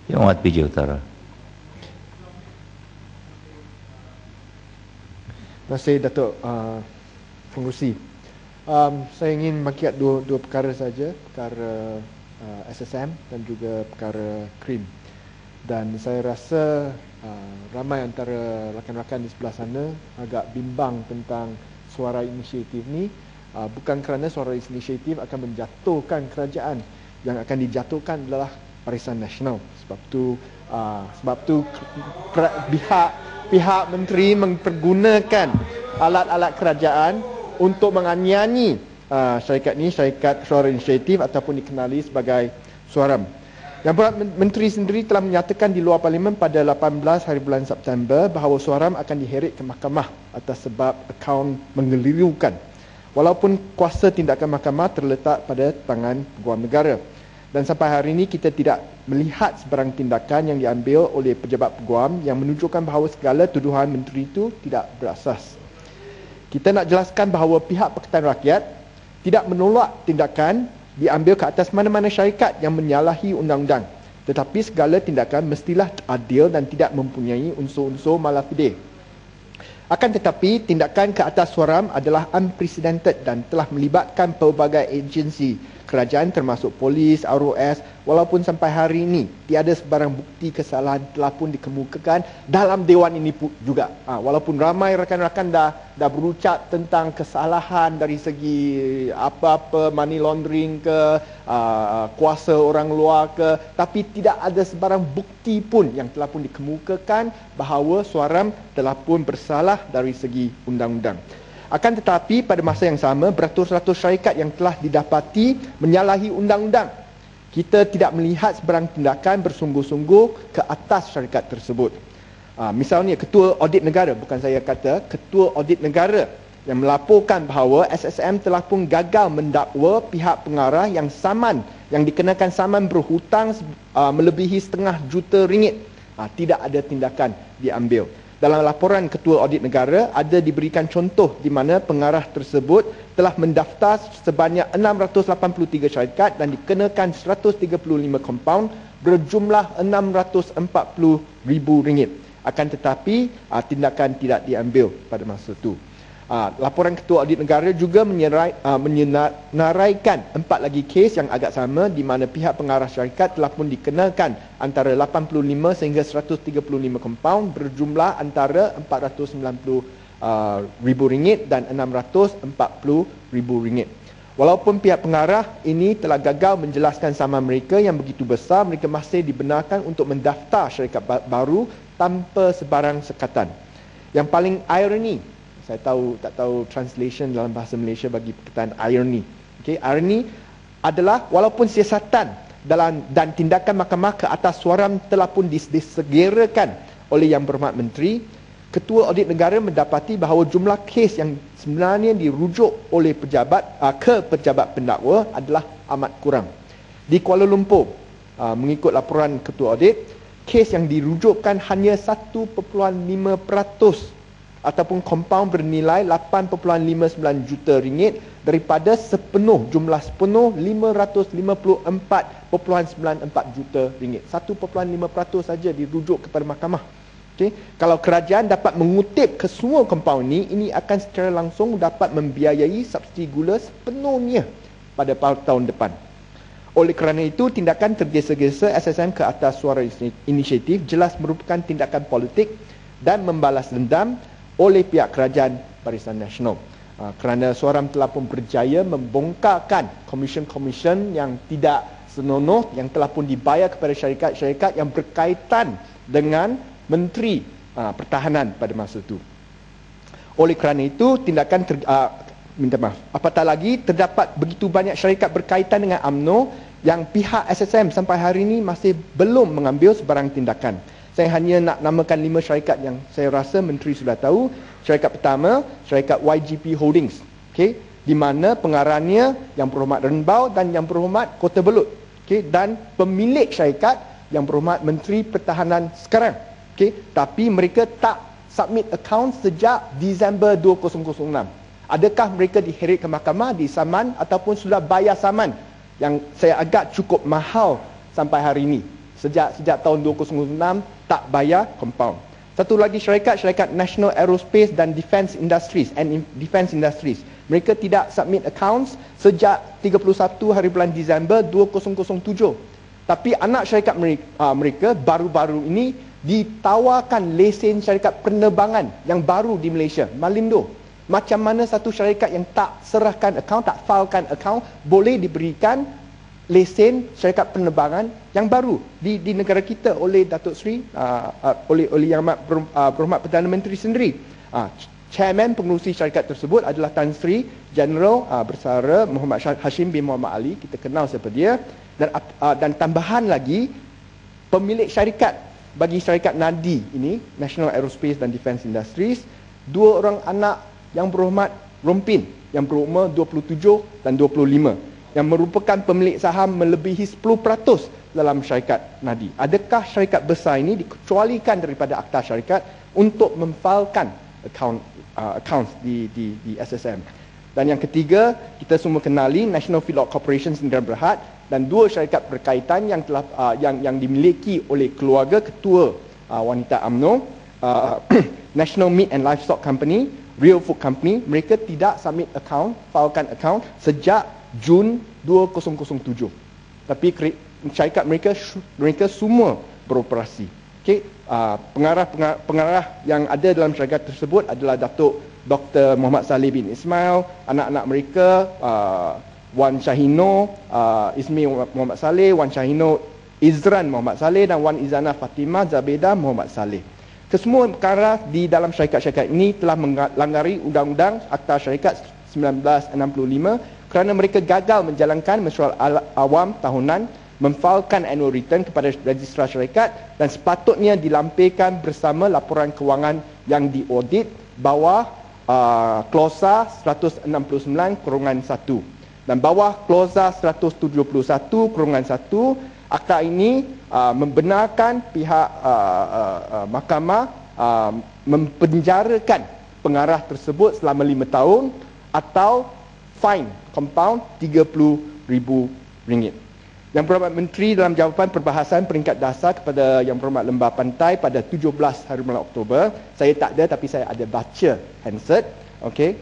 Yang Amat PJ Utara. Terima kasih Datuk Pengerusi. Saya ingin bangkit dua perkara saja, perkara SSM dan juga perkara KRIM. Dan saya rasa ramai antara rakan-rakan di sebelah sana agak bimbang tentang suara inisiatif ni, bukan kerana suara inisiatif akan menjatuhkan kerajaan. Yang akan dijatuhkan adalah Barisan Nasional. Sebab tu pihak menteri mempergunakan alat-alat kerajaan untuk menganiaya syarikat ni, syarikat suara inisiatif ataupun dikenali sebagai Suaram. Yang Perdana Menteri sendiri telah menyatakan di luar Parlimen pada 18 hari bulan September bahawa Suaram akan diheret ke mahkamah atas sebab akaun mengelirukan. Walaupun kuasa tindakan mahkamah terletak pada tangan Peguam Negara. Dan sampai hari ini kita tidak melihat sebarang tindakan yang diambil oleh pejabat Peguam yang menunjukkan bahawa segala tuduhan menteri itu tidak berasas. Kita nak jelaskan bahawa pihak Pakatan Rakyat tidak menolak tindakan diambil ke atas mana-mana syarikat yang menyalahi undang-undang. Tetapi segala tindakan mestilah adil dan tidak mempunyai unsur-unsur malafide. Akan tetapi, tindakan ke atas Suaram adalah unprecedented dan telah melibatkan pelbagai agensi kerajaan termasuk polis, ROS, walaupun sampai hari ini tiada sebarang bukti kesalahan telah pun dikemukakan dalam Dewan ini juga. Walaupun ramai rakan-rakan dah berucap tentang kesalahan dari segi apa-apa money laundering ke, kuasa orang luar ke, tapi tidak ada sebarang bukti pun yang telah pun dikemukakan bahawa Suaram telah pun bersalah dari segi undang-undang. Akan tetapi pada masa yang sama beratus-ratus syarikat yang telah didapati menyalahi undang-undang. Kita tidak melihat sebarang tindakan bersungguh-sungguh ke atas syarikat tersebut. Misalnya Ketua Audit Negara, bukan saya kata, Ketua Audit Negara yang melaporkan bahawa SSM telah pun gagal mendakwa pihak pengarah yang dikenakan saman berhutang melebihi RM500,000. Tidak ada tindakan diambil. Dalam laporan Ketua Audit Negara ada diberikan contoh di mana pengarah tersebut telah mendaftar sebanyak 683 syarikat dan dikenakan 135 kompaun berjumlah RM640,000. Akan tetapi tindakan tidak diambil pada masa itu. Laporan Ketua Audit Negara juga menyenaraikan 4 lagi kes yang agak sama di mana pihak pengarah syarikat telah pun dikenakan antara 85 sehingga 135 kompaun berjumlah antara RM490,000 dan RM640,000. Walaupun pihak pengarah ini telah gagal menjelaskan saman mereka yang begitu besar, mereka masih dibenarkan untuk mendaftar syarikat baru tanpa sebarang sekatan. Yang paling ironi, saya tak tahu translation dalam bahasa Malaysia bagi perkataan irony. Irony adalah walaupun siasatan dan tindakan mahkamah ke atas Suaram telah pun disegerakan oleh Yang Berhormat Menteri, Ketua Audit Negara mendapati bahawa jumlah kes yang sebenarnya dirujuk oleh pejabat pendakwa adalah amat kurang. Di Kuala Lumpur, mengikut laporan Ketua Audit, kes yang dirujukkan hanya 1.5% ataupun kompaun bernilai RM8.59 juta daripada jumlah sepenuh RM554.94 juta. 1.5% saja dirujuk kepada mahkamah. Kalau kerajaan dapat mengutip kesemua kompaun ini akan secara langsung dapat membiayai subsidi gula sepenuhnya pada tahun depan. Oleh kerana itu, tindakan tergesa-gesa SSM ke atas Suara Inisiatif jelas merupakan tindakan politik dan membalas dendam oleh pihak kerajaan Barisan Nasional. Kerana Suaram telah pun berjaya membongkarkan komisen-komisen yang tidak senonoh yang telah pun dibayar kepada syarikat-syarikat yang berkaitan dengan Menteri Pertahanan pada masa itu. Oleh kerana itu, tindakan apatah lagi terdapat begitu banyak syarikat berkaitan dengan UMNO yang pihak SSM sampai hari ini masih belum mengambil sebarang tindakan. Saya hanya nak namakan 5 syarikat yang saya rasa Menteri sudah tahu. Syarikat pertama, syarikat YGP Holdings. Di mana pengarahnya Yang Berhormat Renbau dan Yang Berhormat Kota Belud. Dan pemilik syarikat Yang Berhormat Menteri Pertahanan sekarang. Tapi mereka tak submit account sejak Disember 2006. Adakah mereka diheret ke mahkamah, disaman ataupun sudah bayar saman yang saya agak cukup mahal sampai hari ini. Sejak tahun 2006 tak bayar compound. Satu lagi syarikat National Aerospace dan Defence Industries mereka tidak submit accounts sejak 31 hari bulan Disember 2007. Tapi anak syarikat mereka baru-baru ini ditawarkan lesen syarikat penerbangan yang baru di Malaysia, Malindo. Macam mana satu syarikat yang tak serahkan akaun, tak filekan akaun, boleh diberikan lesen syarikat penerbangan yang baru di negara kita oleh Datuk Seri, oleh Yang Amat Berhormat Perdana Menteri sendiri. Chairman pengerusi syarikat tersebut adalah Tan Sri General Bersara Muhammad Hashim bin Muhammad Ali, kita kenal siapa dia. Dan tambahan lagi, pemilik syarikat bagi syarikat Nadi ini, National Aerospace dan Defence Industries, dua orang anak yang berhormat Rompin yang berumur 27 dan 25 yang merupakan pemilik saham melebihi 10% dalam syarikat Nadi. Adakah syarikat besar ini dikecualikan daripada akta syarikat untuk memfalkan accounts di SSM? Dan yang ketiga, kita semua kenali National Feedlot Corporation Sdn Bhd dan dua syarikat berkaitan yang telah yang dimiliki oleh keluarga ketua wanita UMNO, National Meat and Livestock Company, Real Food Company, mereka tidak submit account, filekan account sejak Jun 2007. Tapi syarikat mereka semua beroperasi. Okey, pengarah yang ada dalam syarikat tersebut adalah Datuk Dr. Muhammad Saleh bin Ismail, anak-anak mereka Wan Syahino Ismi Muhammad Saleh, Wan Syahino Izran Muhammad Saleh dan Wan Izana Fatimah Zabeda Muhammad Saleh. Kesemua perkara di dalam syarikat-syarikat ini telah melanggaри Undang-Undang Akta Syarikat 1965 kerana mereka gagal menjalankan mesyuarat awam tahunan, memfalkan annual return kepada registrar syarikat dan sepatutnya dilampirkan bersama laporan kewangan yang diaudit bawah klausa 169/1 dan bawah klausa 171/1. Akta ini membenarkan pihak mahkamah mempenjarakan pengarah tersebut selama 5 tahun atau fine compound RM30,000. Yang Berhormat Menteri dalam jawapan perbahasan peringkat dasar kepada Yang Berhormat Lembah Pantai pada 17 hari bulan Oktober, saya tak ada tapi saya ada baca handset, okey,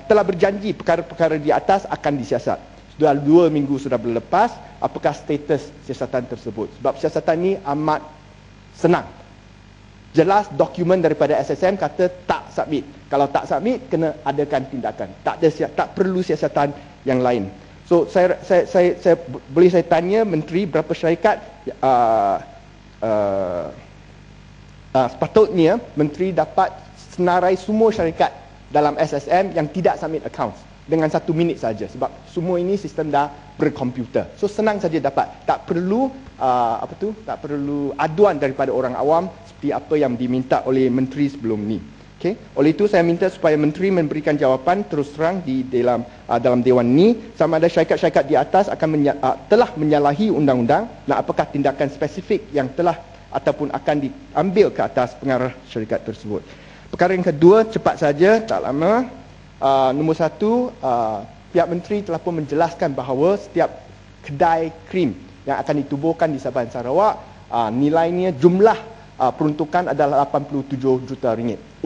telah berjanji perkara-perkara di atas akan disiasat. Sudah 2 minggu sudah berlepas, apakah status siasatan tersebut? Sebab siasatan ini amat senang. Jelas dokumen daripada SSM kata tak submit. Kalau tak submit, kena adakan tindakan. Tak perlu siasatan yang lain. So saya boleh saya tanya Menteri berapa syarikat sepatutnya Menteri dapat senarai semua syarikat dalam SSM yang tidak submit accounts dengan 1 minit saja, sebab semua ini sistem dah berkomputer. So senang saja dapat. Tak perlu tak perlu aduan daripada orang awam seperti apa yang diminta oleh Menteri sebelum ni. Okay. Oleh itu saya minta supaya Menteri memberikan jawapan terus terang di dalam Dewan ni sama ada syarikat-syarikat di atas telah menyalahi undang-undang dan apakah tindakan spesifik yang telah ataupun akan diambil ke atas pengarah syarikat tersebut. Perkara yang kedua, cepat saja, tak lama. Nombor 1, pihak Menteri telah pun menjelaskan bahawa setiap kedai krim yang akan ditubuhkan di Sabah dan Sarawak, nilainya jumlah peruntukan adalah RM87 juta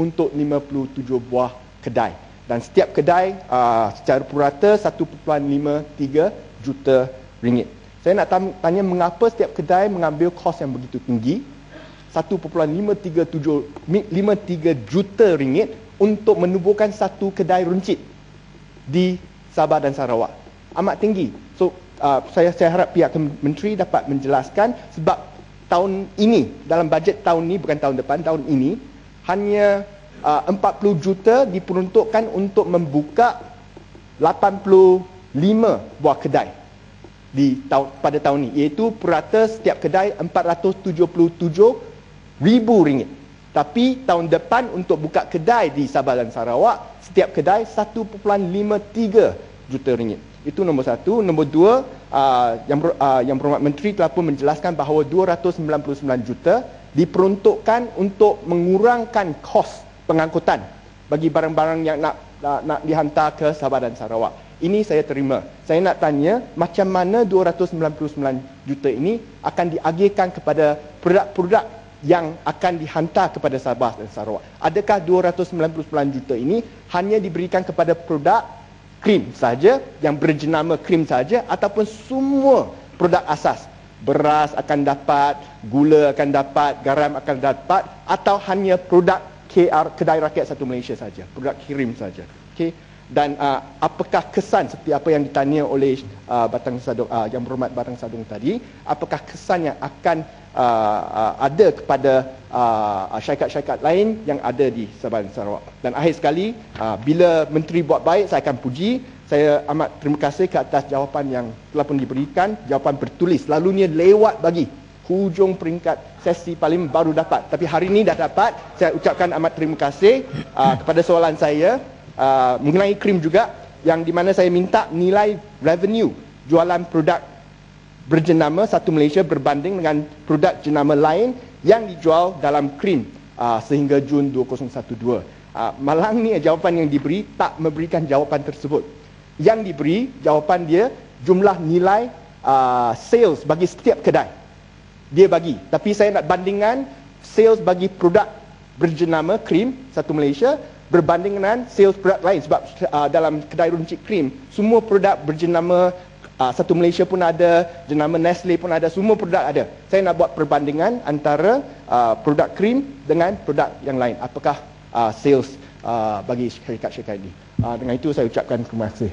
untuk 57 buah kedai. Dan setiap kedai secara purata RM1.53 juta. Saya nak tanya mengapa setiap kedai mengambil kos yang begitu tinggi, RM1.53 juta untuk menubuhkan satu kedai runcit di Sabah dan Sarawak. Amat tinggi. So saya harap pihak Menteri dapat menjelaskan, sebab tahun ini, dalam bajet tahun ini, bukan tahun depan, tahun ini hanya 40 juta diperuntukkan untuk membuka 85 buah kedai pada tahun ini, iaitu purata setiap kedai RM477,000. Tapi tahun depan untuk buka kedai di Sabah dan Sarawak, setiap kedai RM1.53 juta. Itu nombor 1. Nombor 2, Yang Berhormat Menteri telah pun menjelaskan bahawa RM299 juta diperuntukkan untuk mengurangkan kos pengangkutan bagi barang-barang yang nak dihantar ke Sabah dan Sarawak. Ini saya terima. Saya nak tanya macam mana 299 juta ini akan diagihkan kepada produk-produk yang akan dihantar kepada Sabah dan Sarawak. Adakah 299 juta ini hanya diberikan kepada produk krim saja, yang berjenama krim saja, ataupun semua produk asas? Beras akan dapat, gula akan dapat, garam akan dapat, atau hanya produk KR, Kedai Rakyat Satu Malaysia saja, produk krim saja. Okey. Dan apakah kesan seperti apa yang ditanya oleh Batang Sadong, Yang Berhormat Batang Sadong tadi, apakah kesan yang akan ada kepada syarikat-syarikat lain yang ada di Sabah dan Sarawak? Dan akhir sekali, bila Menteri buat baik, saya akan puji. Saya amat terima kasih ke atas jawapan yang telah pun diberikan, jawapan bertulis. Lalunya lewat bagi hujung peringkat sesi parlimen baru dapat. Tapi hari ini dah dapat. Saya ucapkan amat terima kasih kepada soalan saya mengenai krim juga, yang di mana saya minta nilai revenue jualan produk berjenama Satu Malaysia berbanding dengan produk jenama lain yang dijual dalam krim sehingga Jun 2012. Malang ni jawapan yang diberi tak memberikan jawapan tersebut. Yang diberi jawapan dia jumlah nilai sales bagi setiap kedai. Dia bagi. Tapi saya nak bandingkan sales bagi produk berjenama krim Satu Malaysia berbanding dengan sales produk lain, sebab dalam kedai runcit krim semua produk berjenama Satu Malaysia pun ada, jenama Nestle pun ada, semua produk ada. Saya nak buat perbandingan antara produk krim dengan produk yang lain. Apakah sales bagi syarikat-syarikat ini? Dengan itu saya ucapkan terima kasih.